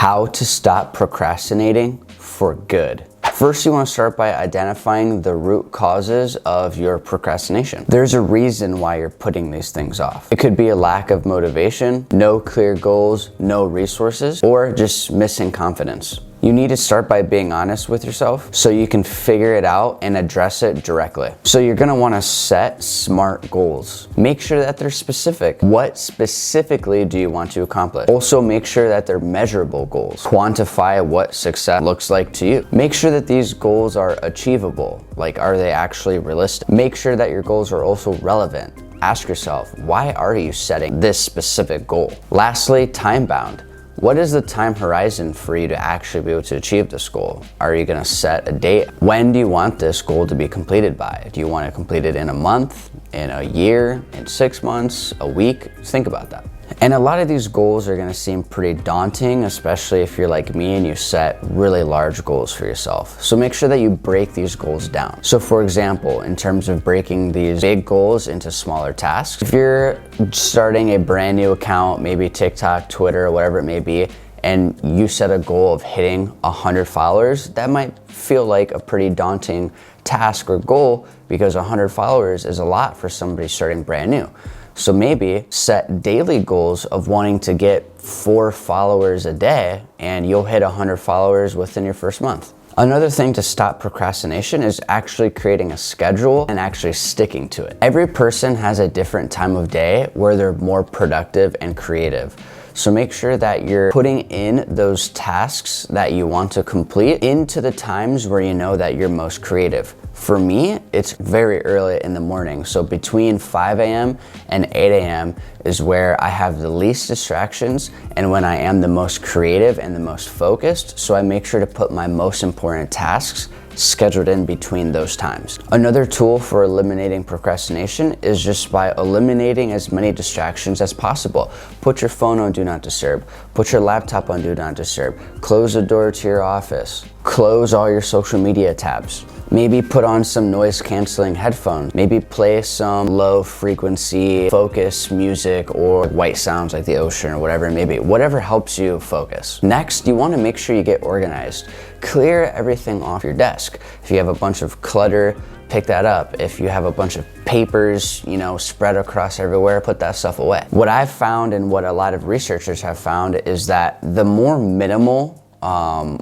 How to stop procrastinating for good. First, you want to start by identifying the root causes of your procrastination. There's a reason why you're putting these things off. It could be a lack of motivation, no clear goals, no resources, or just missing confidence. You need to start by being honest with yourself so you can figure it out and address it directly. So you're gonna wanna set SMART goals. Make sure that they're specific. What specifically do you want to accomplish? Also make sure that they're measurable goals. Quantify what success looks like to you. Make sure that these goals are achievable. Like, are they actually realistic? Make sure that your goals are also relevant. Ask yourself, why are you setting this specific goal? Lastly, time-bound. What is the time horizon for you to actually be able to achieve this goal? Are you gonna set a date? When do you want this goal to be completed by? Do you want to complete it in a month, in a year, in 6 months, a week? Think about that. And a lot of these goals are gonna seem pretty daunting, especially if you're like me and you set really large goals for yourself. So make sure that you break these goals down. So for example, in terms of breaking these big goals into smaller tasks, if you're starting a brand new account, maybe TikTok, Twitter, whatever it may be, and you set a goal of hitting 100 followers, that might feel like a pretty daunting task or goal because 100 followers is a lot for somebody starting brand new. So maybe set daily goals of wanting to get 4 followers a day and you'll hit 100 followers within your first month. Another thing to stop procrastination is actually creating a schedule and actually sticking to it. Every person has a different time of day where they're more productive and creative. So make sure that you're putting in those tasks that you want to complete into the times where you know that you're most creative. For me, it's very early in the morning. So between 5 a.m. and 8 a.m. is where I have the least distractions and when I am the most creative and the most focused. So I make sure to put my most important tasks scheduled in between those times. Another tool for eliminating procrastination is just by eliminating as many distractions as possible. Put your phone on Do Not Disturb. Put your laptop on Do Not Disturb. Close the door to your office. Close all your social media tabs. Maybe put on some noise canceling headphones. Maybe play some low frequency focus music or white sounds like the ocean or whatever it may be. Whatever helps you focus. Next, you want to make sure you get organized. Clear everything off your desk. If you have a bunch of clutter, pick that up. If you have a bunch of papers, spread across everywhere, put that stuff away. What I've found and what a lot of researchers have found is that the more minimal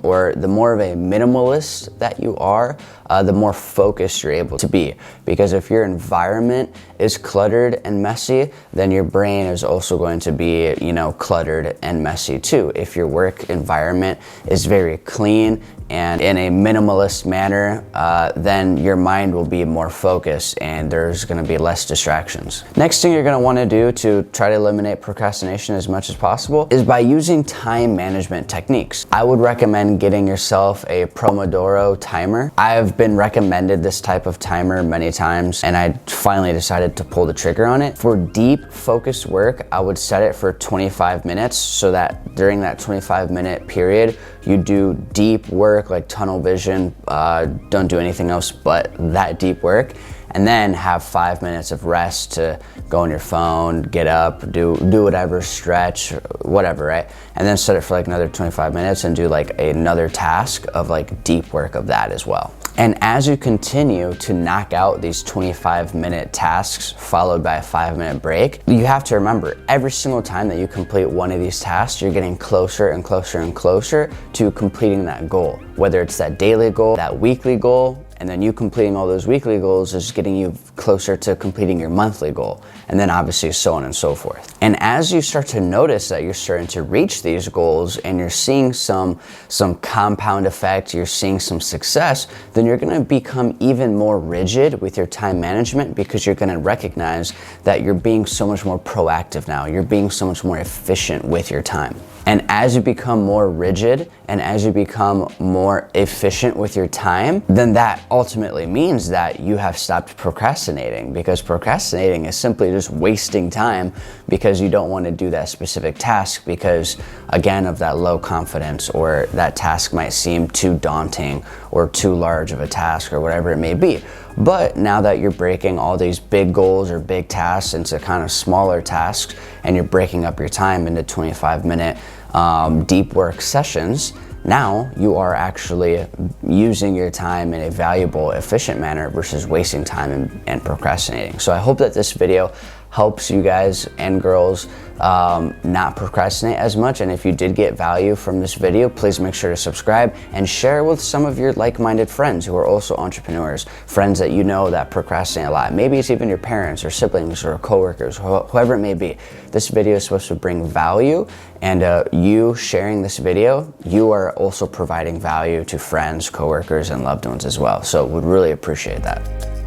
or the more of a minimalist that you are, the more focused you're able to be. Because if your environment is cluttered and messy, then your brain is also going to be, cluttered and messy too. If your work environment is very clean and in a minimalist manner, then your mind will be more focused and there's gonna be less distractions. Next thing you're gonna wanna do to try to eliminate procrastination as much as possible is by using time management techniques. I would recommend getting yourself a Pomodoro timer. I've been recommended this type of timer many times and I finally decided to pull the trigger on it. For deep focused work, I would set it for 25 minutes so that during that 25-minute period, you do deep work like tunnel vision, don't do anything else but that deep work, and then have 5 minutes of rest to go on your phone, get up, do whatever, stretch, whatever, right? And then set it for like another 25 minutes and do like another task of like deep work of that as well. And as you continue to knock out these 25-minute tasks followed by a 5-minute break, you have to remember every single time that you complete one of these tasks, you're getting closer and closer and closer to completing that goal. Whether it's that daily goal, that weekly goal, and then you completing all those weekly goals is getting you closer to completing your monthly goal. And then obviously so on and so forth. And as you start to notice that you're starting to reach these goals and you're seeing some compound effect, you're seeing some success, then you're gonna become even more rigid with your time management because you're gonna recognize that you're being so much more proactive now. You're being so much more efficient with your time. And as you become more rigid and as you become more efficient with your time, then that ultimately means that you have stopped procrastinating, because procrastinating is simply just wasting time because you don't want to do that specific task because, again, of that low confidence, or that task might seem too daunting or too large of a task or whatever it may be. But now that you're breaking all these big goals or big tasks into kind of smaller tasks and you're breaking up your time into 25-minute deep work sessions, now you are actually using your time in a valuable, efficient manner versus wasting time and procrastinating. So I hope that this video helps you guys and girls not procrastinate as much. And if you did get value from this video, please make sure to subscribe and share with some of your like-minded friends who are also entrepreneurs, friends that you know that procrastinate a lot. Maybe it's even your parents or siblings or coworkers, whoever it may be. This video is supposed to bring value, and you sharing this video, you are also providing value to friends, coworkers, and loved ones as well. So would really appreciate that.